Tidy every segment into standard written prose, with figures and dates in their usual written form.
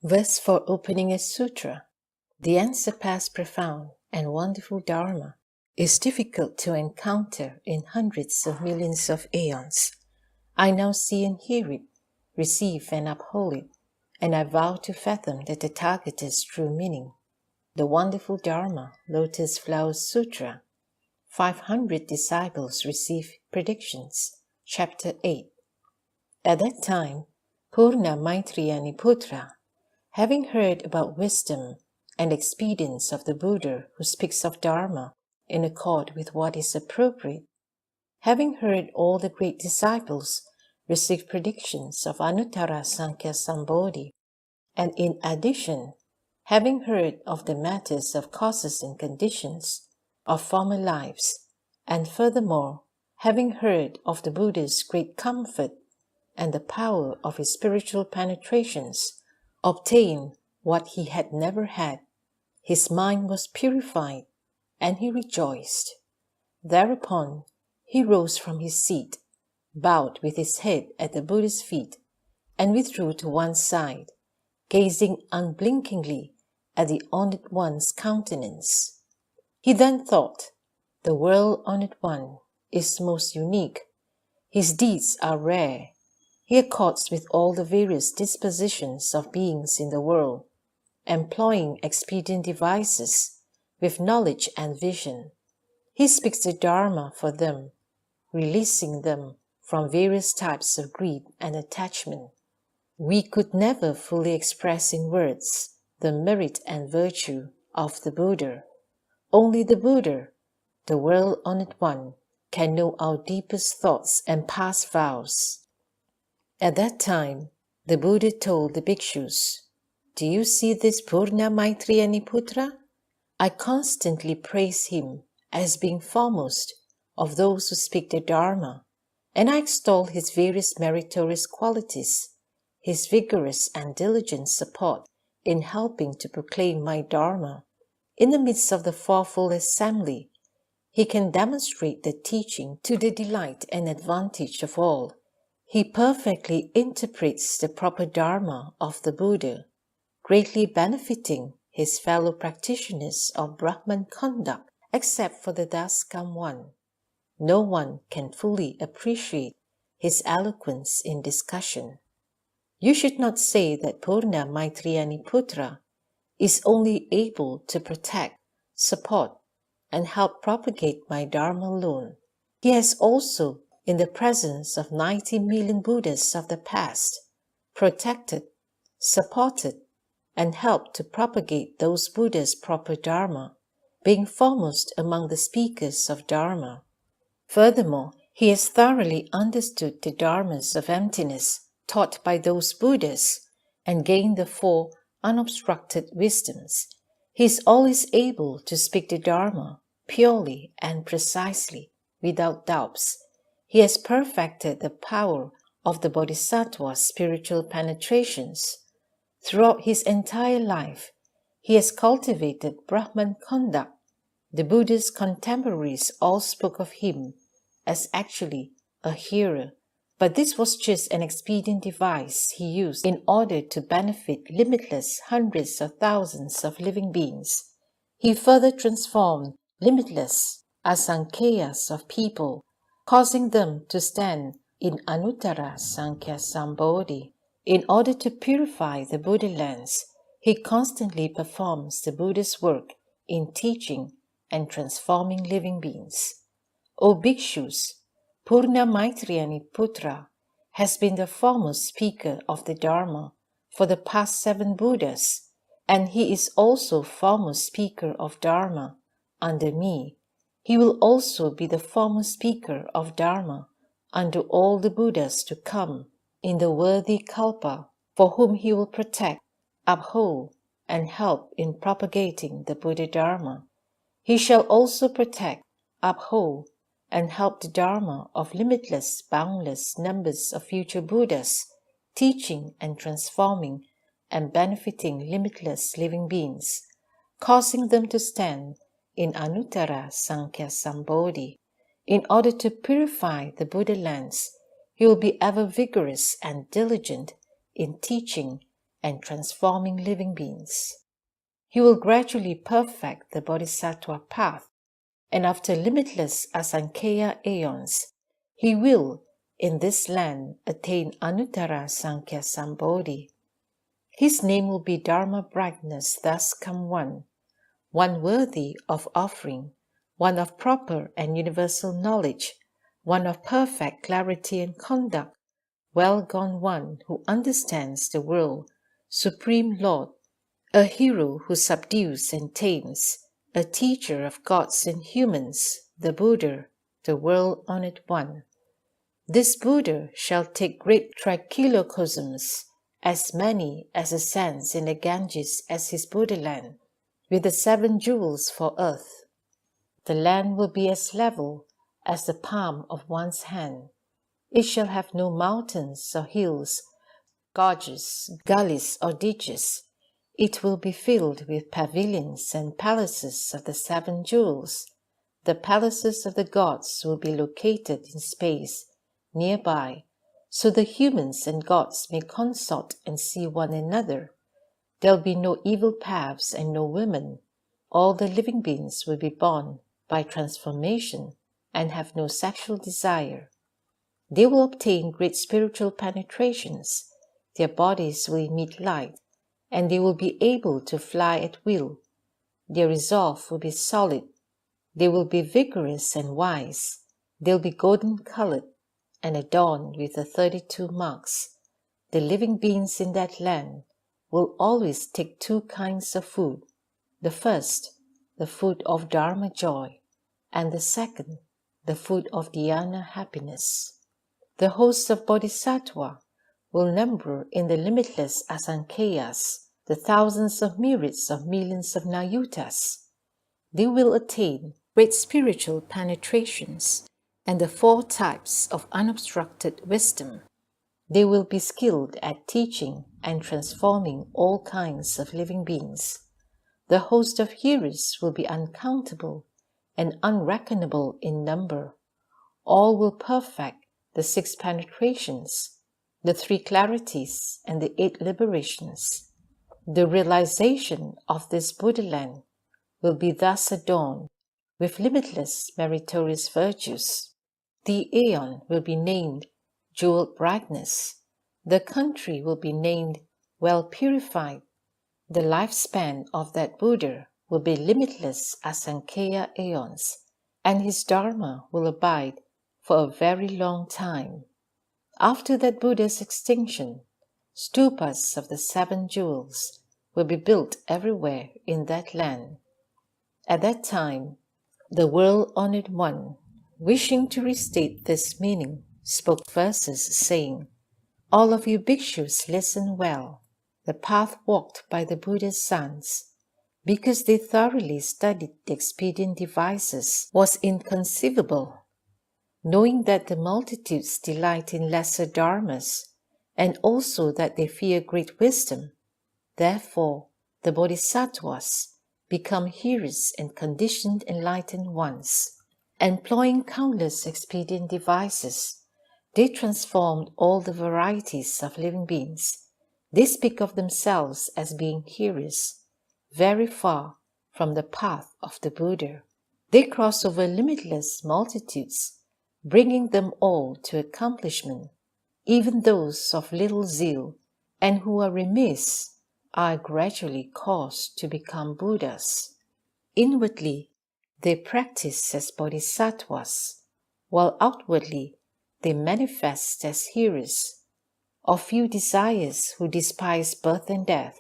Verse for opening a sutra. The unsurpassed, profound, and wonderful Dharma is difficult to encounter in hundreds of millions of aeons. I now see and hear it, receive and uphold it, and I vow to fathom the Tathagata's true meaning. The wonderful Dharma, Lotus Flower Sutra. 500 disciples receive predictions. Chapter 8. At that time, Purna Maitriyaniputra, having heard about wisdom and expedience of the Buddha who speaks of Dharma in accord with what is appropriate, having heard all the great disciples receive predictions of Anuttara Sankhya Sambodhi, and in addition, having heard of the matters of causes and conditions of former lives, and furthermore, having heard of the Buddha's great comfort and the power of his spiritual penetrations, obtained what he had never had. His mind was purified, and he rejoiced. Thereupon he rose from his seat, bowed with his head at the Buddha's feet, and withdrew to one side, gazing unblinkingly at the Honored One's countenance. He then thought, the World-Honored One is most unique. His deeds are rare. He accords with all the various dispositions of beings in the world, employing expedient devices with knowledge and vision. He speaks the Dharma for them, releasing them from various types of greed and attachment. We could never fully express in words the merit and virtue of the Buddha. Only the Buddha, the World-Honored One, can know our deepest thoughts and past vows. At that time, the Buddha told the bhikshus, "Do you see this Purna Maitriyaniputra? I constantly praise him as being foremost of those who speak the Dharma, and I extol his various meritorious qualities, his vigorous and diligent support in helping to proclaim my Dharma. In the midst of the fourfold assembly, he can demonstrate the teaching to the delight and advantage of all. He perfectly interprets the proper Dharma of the Buddha, greatly benefiting his fellow practitioners of Brahman conduct, except for the Daskam one. No one can fully appreciate his eloquence in discussion. You should not say that Purna Maitriyaniputra is only able to protect, support, and help propagate my Dharma alone. He has also, in the presence of 90 million Buddhas of the past, protected, supported, and helped to propagate those Buddhas' proper Dharma, being foremost among the speakers of Dharma. Furthermore, he has thoroughly understood the Dharmas of emptiness taught by those Buddhas and gained the four unobstructed wisdoms. He is always able to speak the Dharma purely and precisely, without doubts. He has perfected the power of the Bodhisattva's spiritual penetrations. Throughout his entire life, he has cultivated Brahman conduct. The Buddha's contemporaries all spoke of him as actually a hearer, but this was just an expedient device he used in order to benefit limitless hundreds of thousands of living beings. He further transformed limitless asankheyas of people, causing them to stand in Anuttara Sankhya Sambodhi. In order to purify the Buddha lands, he constantly performs the Buddha's work in teaching and transforming living beings. O bhikshus, Purna Maitriyaniputra has been the foremost speaker of the Dharma for the past 7 Buddhas, and he is also foremost speaker of Dharma under me. He will also be the foremost speaker of Dharma under all the Buddhas to come in the worthy Kalpa, for whom he will protect, uphold, and help in propagating the Buddha Dharma. He shall also protect, uphold, and help the Dharma of limitless, boundless numbers of future Buddhas, teaching and transforming and benefiting limitless living beings, causing them to stand in Anuttara Sankhya Sambodhi. In order to purify the Buddha lands, he will be ever vigorous and diligent in teaching and transforming living beings. He will gradually perfect the Bodhisattva path, and after limitless Asankhya aeons, he will, in this land, attain Anuttara Sankhya Sambodhi. His name will be Dharma brightness thus come one worthy of offering, one of proper and universal knowledge, one of perfect clarity and conduct, well gone one who understands the world, Supreme Lord, a hero who subdues and tames, a teacher of gods and humans, the Buddha, the world-honored one. This Buddha shall take great trichilocosms, as many as the sands in the Ganges as his Buddha land, with the 7 jewels for earth. The land will be as level as the palm of one's hand. It shall have no mountains or hills, gorges, gullies or ditches. It will be filled with pavilions and palaces of the 7 jewels. The palaces of the gods will be located in space, nearby, so the humans and gods may consort and see one another. There'll be no evil paths and no women. All the living beings will be born by transformation and have no sexual desire. They will obtain great spiritual penetrations. Their bodies will emit light, and they will be able to fly at will. Their resolve will be solid. They will be vigorous and wise. They'll be golden-colored and adorned with the 32 marks. The living beings in that land will always take 2 kinds of food. The first, the food of Dharma joy, and the second, the food of dhyana happiness. The hosts of Bodhisattva will number in the limitless Asankheyas the thousands of myriads of millions of Nayutas. They will attain great spiritual penetrations and the 4 types of unobstructed wisdom. They will be skilled at teaching and transforming all kinds of living beings. The host of hearers will be uncountable and unreckonable in number. All will perfect the 6 penetrations, the 3 clarities, and the 8 liberations. The realization of this Buddha land will be thus adorned with limitless meritorious virtues. The aeon will be named Jeweled Brightness. The country will be named Well Purified. The lifespan of that Buddha will be limitless Asankhya aeons, and his Dharma will abide for a very long time. After that Buddha's extinction, stupas of the 7 jewels will be built everywhere in that land. At that time, the world-honored one, wishing to restate this meaning, spoke verses saying, "All of you bhikshus listen well. The path walked by the Buddha's sons, because they thoroughly studied the expedient devices, was inconceivable. Knowing that the multitudes delight in lesser dharmas, and also that they fear great wisdom, therefore the bodhisattvas become hearers and conditioned enlightened ones. Employing countless expedient devices, they transformed all the varieties of living beings. They speak of themselves as being hearers, very far from the path of the Buddha. They cross over limitless multitudes, bringing them all to accomplishment. Even those of little zeal and who are remiss are gradually caused to become Buddhas. Inwardly, they practice as bodhisattvas, while outwardly they manifest as hearers. Of few desires who despise birth and death,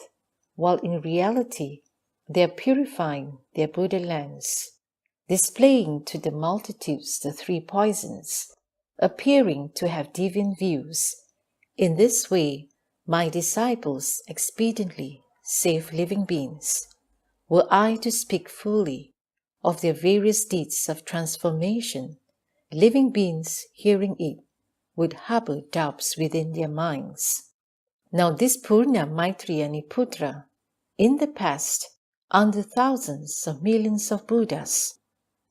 while in reality they are purifying their Buddha lands, displaying to the multitudes the 3 poisons, appearing to have deviant views. In this way, my disciples expediently save living beings. Were I to speak fully of their various deeds of transformation, living beings hearing it would harbor doubts within their minds. Now this Purna Maitreya Niputra, in the past, under thousands of millions of Buddhas,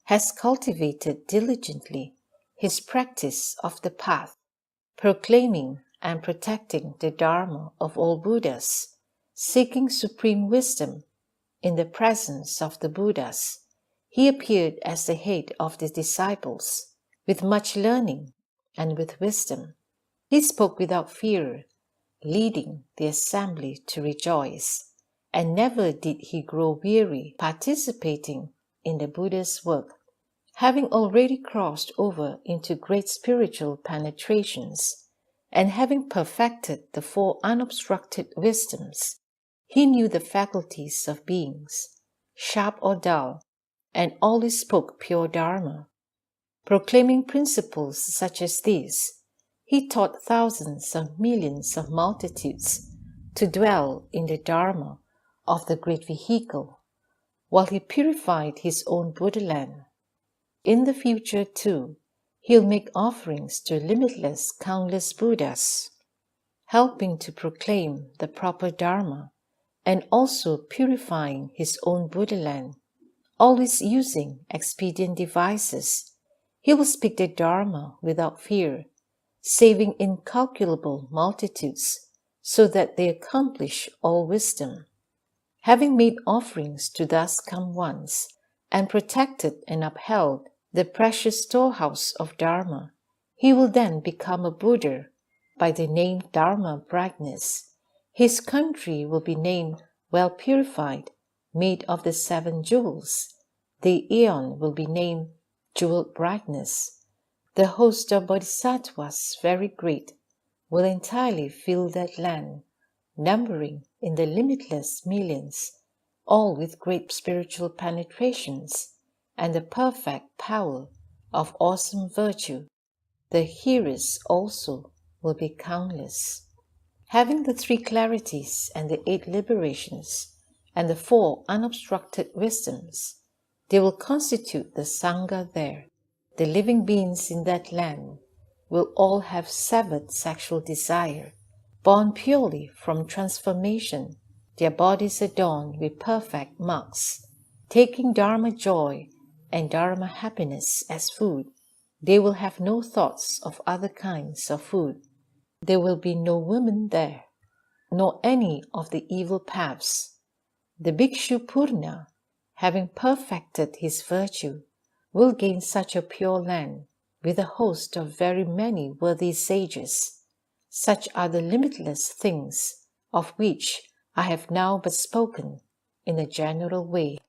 has cultivated diligently his practice of the path, proclaiming and protecting the Dharma of all Buddhas. seeking supreme wisdom in the presence of the Buddhas. He appeared as the head of the disciples, with much learning and with wisdom. He spoke without fear, leading the assembly to rejoice, and never did he grow weary participating in the Buddha's work. Having already crossed over into great spiritual penetrations, and having perfected the four unobstructed wisdoms, he knew the faculties of beings, sharp or dull, and always spoke pure Dharma. Proclaiming principles such as these, he taught thousands of millions of multitudes to dwell in the Dharma of the great vehicle, while he purified his own Buddhaland. In the future, too, he'll make offerings to limitless, countless Buddhas, helping to proclaim the proper Dharma and also purifying his own Buddhaland. Always using expedient devices, he will speak the Dharma without fear, saving incalculable multitudes so that they accomplish all wisdom. Having made offerings to thus come ones, and protected and upheld the precious storehouse of Dharma, he will then become a Buddha by the name Dharma brightness. His country will be named well purified, made of the 7 jewels. The aeon will be named jeweled brightness. The host of bodhisattvas, very great, will entirely fill that land, numbering in the limitless millions, all with great spiritual penetrations and the perfect power of awesome virtue. The hearers also will be countless. Having the 3 clarities and the 8 liberations and the 4 unobstructed wisdoms, they will constitute the Sangha there. The living beings in that land will all have severed sexual desire, born purely from transformation, their bodies adorned with perfect marks, taking Dharma joy and Dharma happiness as food. They will have no thoughts of other kinds of food. There will be no women there, nor any of the evil paths. The Bhikshu Purna, having perfected his virtue, will gain such a pure land with a host of very many worthy sages. Such are the limitless things of which I have now but spoken in a general way.